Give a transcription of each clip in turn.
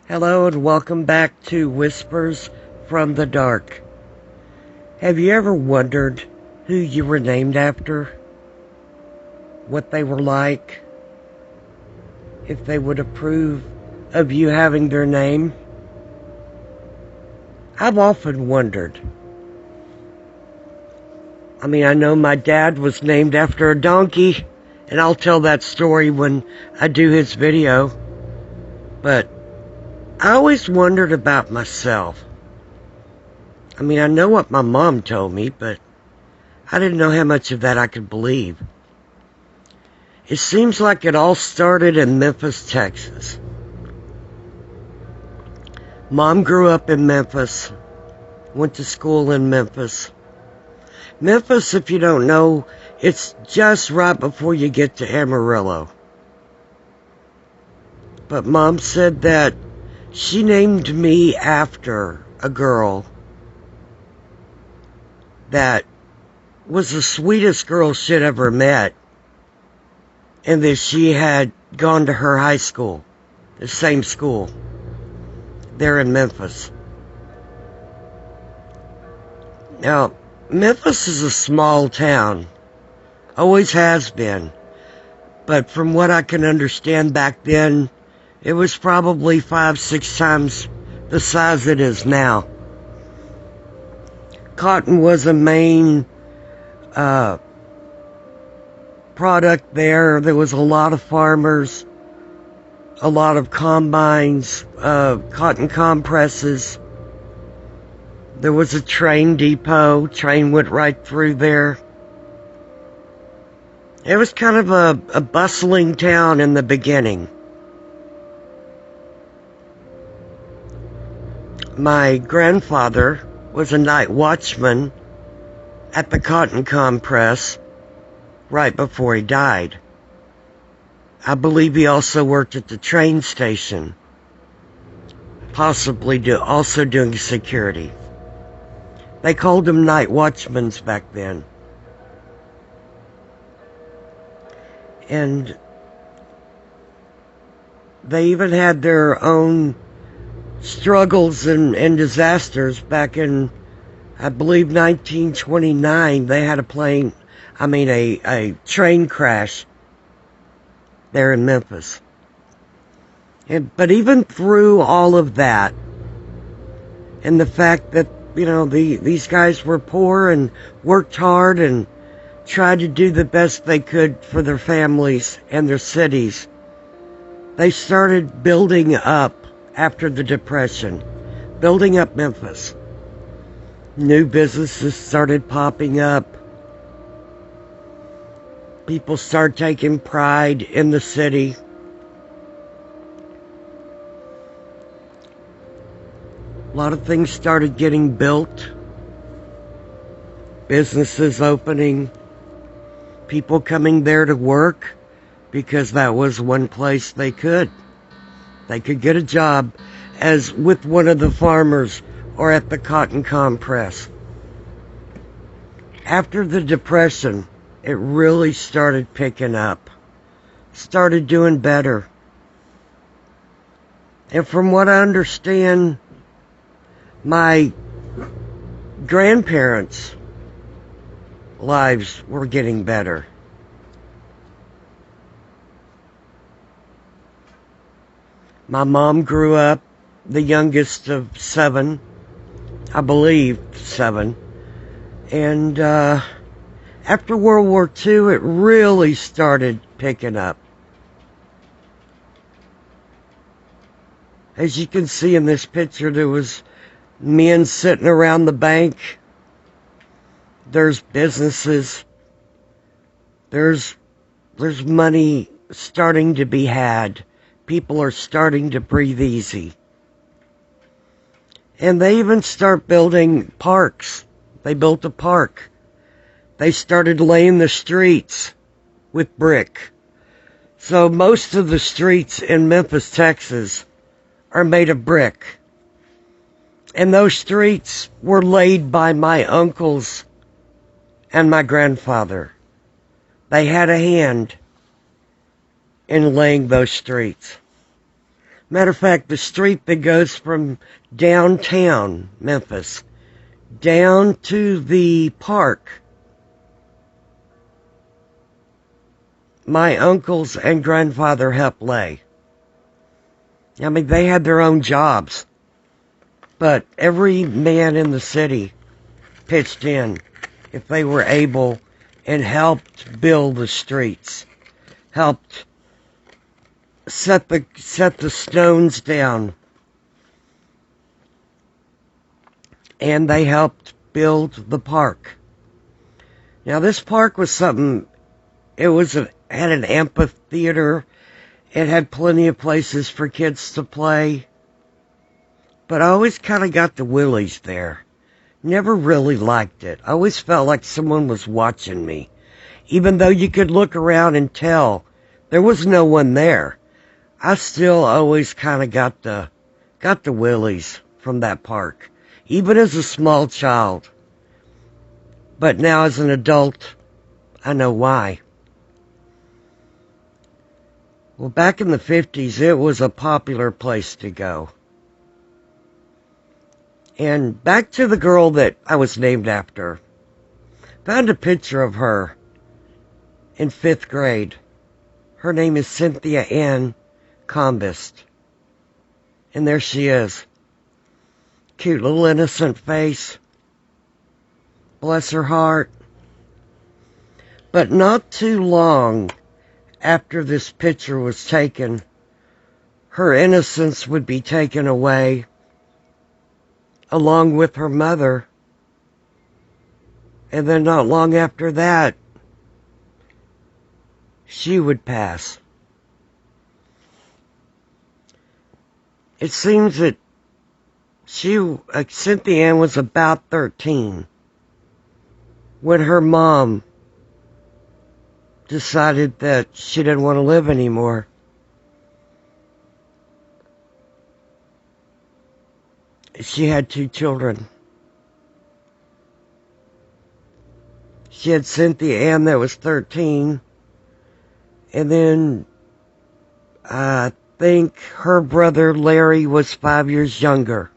Hello and welcome back to Whispers from the Dark. Have you ever wondered who you were named after? What they were like? If they would approve of you having their name? I've often wondered. I know my dad was named after a donkey, and I'll tell that story when I do his video. But I always wondered about myself. I know what my mom told me, but I didn't know how much of that I could believe. It seems like it all started in Memphis, Texas. Mom grew up in Memphis, went to school in Memphis. Memphis, if you don't know, it's just right before you get to Amarillo. But Mom said that she named me after a girl that was the sweetest girl she'd ever met, and that she had gone to her high school, the same school, there in Memphis. Now, Memphis is a small town, always has been, but from what I can understand back then, it was probably 5-6 times the size it is now. Cotton was a main product there. There was a lot of farmers, a lot of combines, cotton compresses. There was a train depot. Train went right through there. It was kind of a bustling town in the beginning. My grandfather was a night watchman at the cotton compress right before he died. I believe he also worked at the train station, possibly also doing security. They called them night watchmen back then. And they even had their own struggles and disasters back in, I believe, 1929. They had a train crash there in Memphis. But even through all of that, and the fact that, these guys were poor and worked hard and tried to do the best they could for their families and their cities, they started building up after the Depression, building up Memphis. New businesses started popping up. People started taking pride in the city. A lot of things started getting built. Businesses opening. People coming there to work because that was one place they could. They could get a job as with one of the farmers or at the cotton compress. After the Depression, it really started picking up. Started doing better. And from what I understand, my grandparents' lives were getting better. My mom grew up the youngest of 7, I believe 7. And after World War II, it really started picking up. As you can see in this picture, there was men sitting around the bank. There's businesses. There's money starting to be had. People are starting to breathe easy. And they even start building parks. They built a park. They started laying the streets with brick. So most of the streets in Memphis, Texas are made of brick. And those streets were laid by my uncles and my grandfather. They had a hand in laying those streets. Matter of fact, the street that goes from downtown Memphis down to the park, my uncles and grandfather helped lay. I mean, they had their own jobs, but every man in the city pitched in if they were able and helped build the streets, helped set the stones down, and they helped build the park. Now, this park was something. Had an amphitheater. It had plenty of places for kids to play, but I always kind of got the willies there. Never really liked it. I always felt like someone was watching me, even though you could look around and tell there was no one there. I still always kind of got the willies from that park, even as a small child. But now as an adult, I know why. Well, back in the 50s, it was a popular place to go. And back to the girl that I was named after. Found a picture of her in 5th grade. Her name is Cynthia Ann Combest. And there she is. Cute little innocent face. Bless her heart. But not too long after this picture was taken, her innocence would be taken away, along with her mother. And then not long after that, she would pass. It seems that Cynthia Ann was about 13 when her mom decided that she didn't want to live anymore. She had 2 children. She had Cynthia Ann that was 13, and then I think her brother Larry was 5 years younger.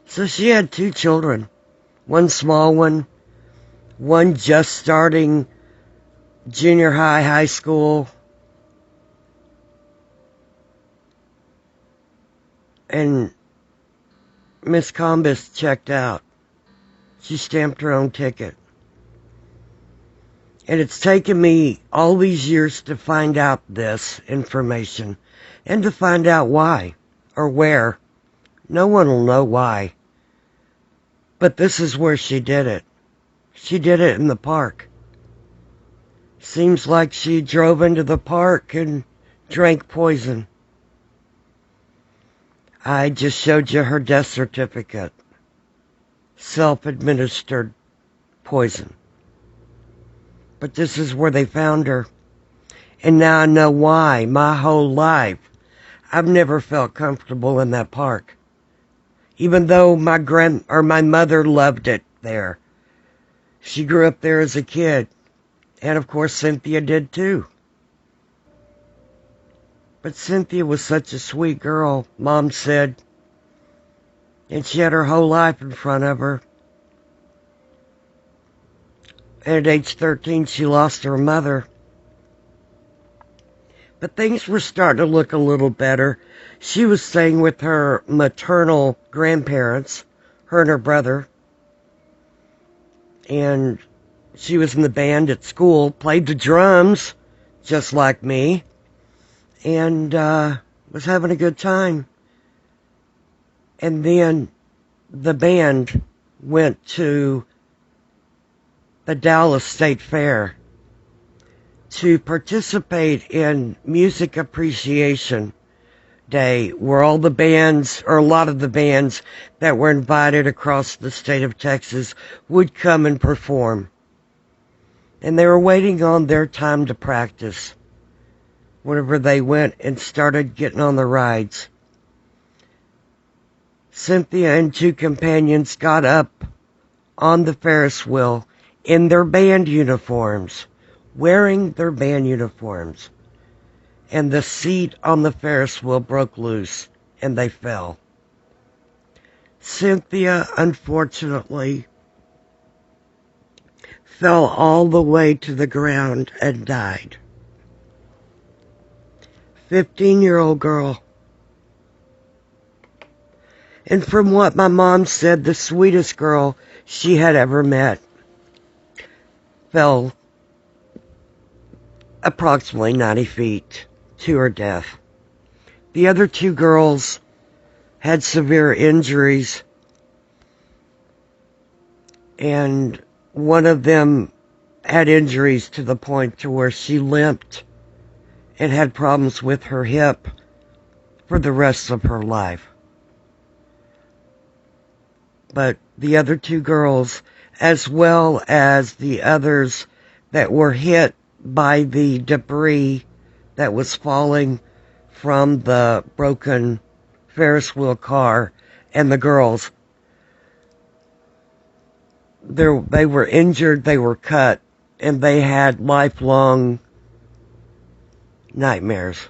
So she had 2 children, one small one just starting junior high school, and Miss Combest checked out. She stamped her own ticket. And it's taken me all these years to find out this information and to find out why or where. No one will know why. But this is where she did it. She did it in the park. Seems like she drove into the park and drank poison. I just showed you her death certificate. Self-administered poison. But this is where they found her. And now I know why. My whole life, I've never felt comfortable in that park. Even though my mother loved it there. She grew up there as a kid. And of course Cynthia did too. But Cynthia was such a sweet girl, Mom said. And she had her whole life in front of her. And at age 13, she lost her mother. But things were starting to look a little better. She was staying with her maternal grandparents, her and her brother. And she was in the band at school, played the drums, just like me, and was having a good time. And then the band went to the Dallas State Fair to participate in Music Appreciation Day, where all the bands, or a lot of the bands that were invited across the state of Texas would come and perform. And they were waiting on their time to practice whenever they went and started getting on the rides. Cynthia and 2 companions got up on the Ferris wheel in their band uniforms, wearing their band uniforms. and the seat on the Ferris wheel broke loose, and they fell. Cynthia, unfortunately, fell all the way to the ground and died. 15-year-old girl. And from what my mom said, the sweetest girl she had ever met fell approximately 90 feet to her death. The other two girls had severe injuries, and one of them had injuries to the point to where she limped and had problems with her hip for the rest of her life. But the other two girls, as well as the others that were hit by the debris that was falling from the broken Ferris wheel car, and the girls, they were injured, they were cut, and they had lifelong nightmares.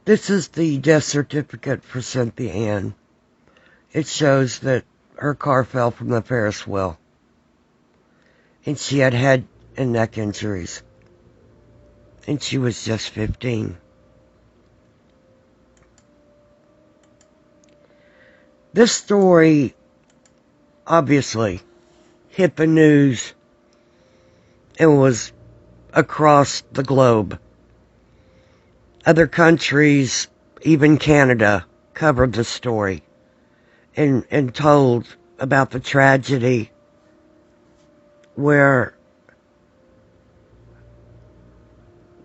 This is the death certificate for Cynthia Ann. It shows that her car fell from the Ferris wheel, and she had head and neck injuries, and she was just 15. This story obviously hit the news and was across the globe. Other countries, even Canada, covered the story and told about the tragedy where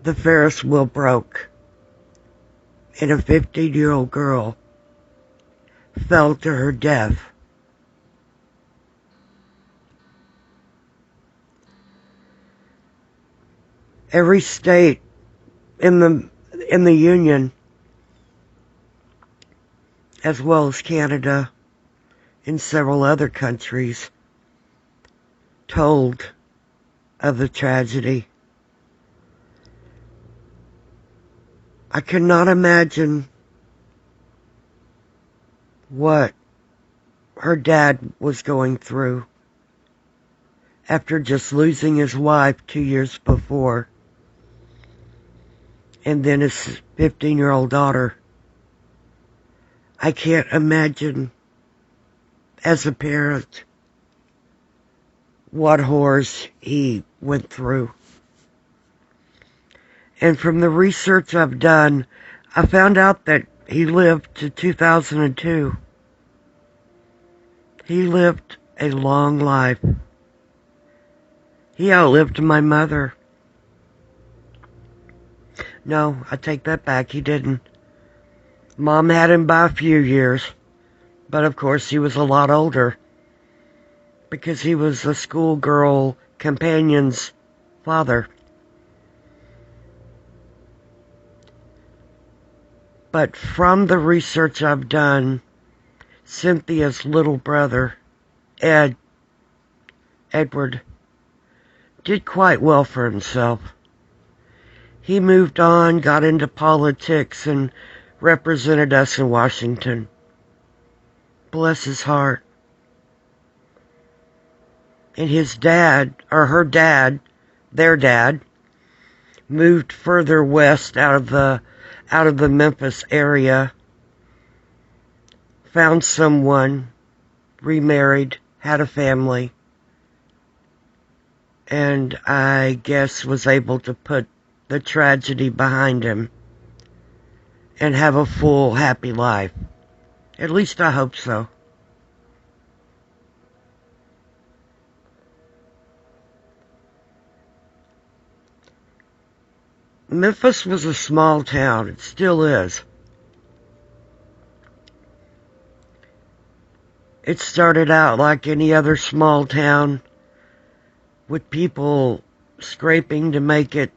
the Ferris wheel broke and a 15-year-old girl fell to her death. Every state in the Union, as well as Canada and several other countries, told of the tragedy. I cannot imagine what her dad was going through after just losing his wife 2 years before, and then his 15-year-old daughter. I can't imagine, as a parent, what horrors he went through. And from the research I've done, I found out that he lived to 2002. He lived a long life. He outlived my mother. No, I take that back, he didn't. Mom had him by a few years, but of course he was a lot older because he was a schoolgirl companion's father. But from the research I've done, Cynthia's little brother, Edward, did quite well for himself. He moved on, got into politics, and represented us in Washington. Bless his heart. And his dad, or her dad, their dad, moved further west out of the Memphis area, found someone, remarried, had a family, and I guess was able to put the tragedy behind him and have a full, happy life. At least I hope so. Memphis was a small town. It still is. It started out like any other small town, with people scraping to make it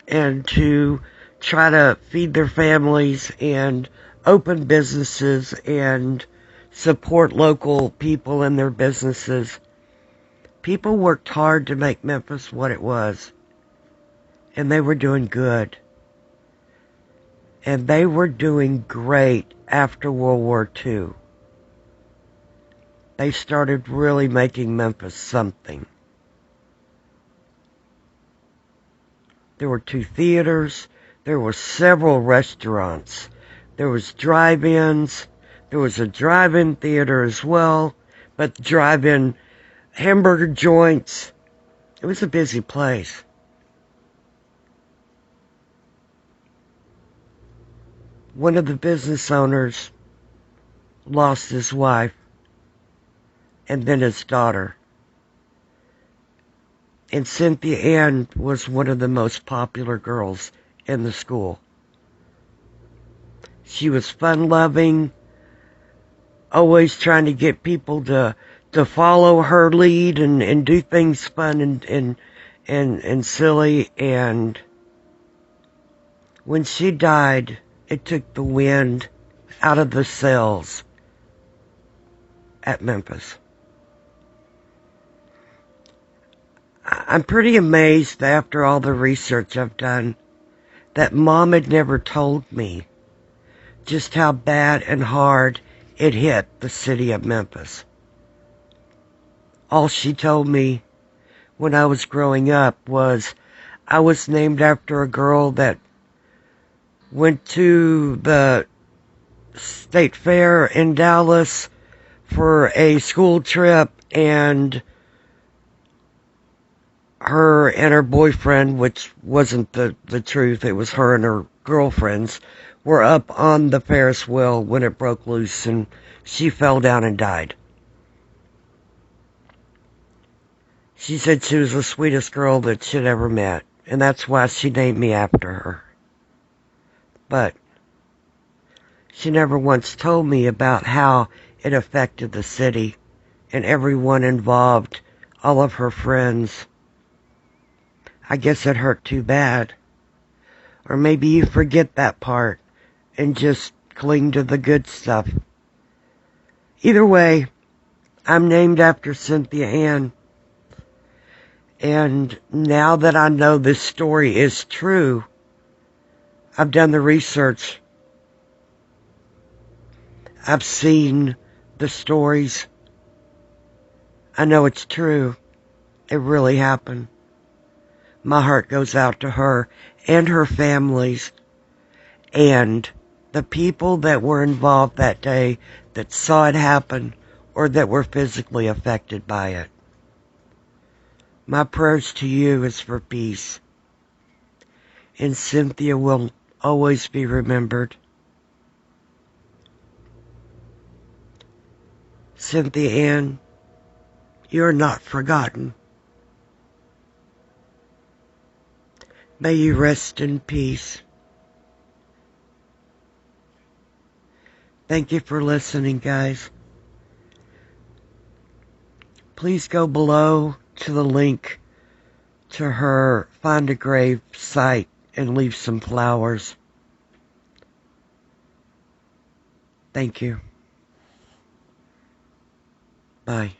and to try to feed their families and open businesses and support local people in their businesses. People worked hard to make Memphis what it was. and they were doing good. And they were doing great after World War II. They started really making Memphis something. There were 2 theaters. There were several restaurants. There was drive-ins. There was a drive-in theater as well, but drive-in hamburger joints. It was a busy place. One of the business owners lost his wife and then his daughter. And Cynthia Ann was one of the most popular girls in the school. She was fun-loving, always trying to get people to follow her lead and do things fun and silly. And when she died, it took the wind out of the sails at Memphis. I'm pretty amazed after all the research I've done that Mom had never told me just how bad and hard it hit the city of Memphis. All she told me when I was growing up was I was named after a girl that went to the state fair in Dallas for a school trip, and her and her boyfriend, which wasn't the truth, it was her and her girlfriends, were up on the Ferris wheel when it broke loose and she fell down and died. She said she was the sweetest girl that she'd ever met, and that's why she named me after her. But she never once told me about how it affected the city and everyone involved, all of her friends. I guess it hurt too bad. Or maybe you forget that part and just cling to the good stuff. Either way, I'm named after Cynthia Ann. And now that I know this story is true, I've done the research. I've seen the stories. I know it's true. It really happened. My heart goes out to her and her families and the people that were involved that day that saw it happen or that were physically affected by it. My prayers to you is for peace. And Cynthia will always be remembered. Cynthia Ann, you're not forgotten. May you rest in peace. Thank you for listening, guys. Please go below to the link to her Find a Grave site and leave some flowers. Thank you. Bye.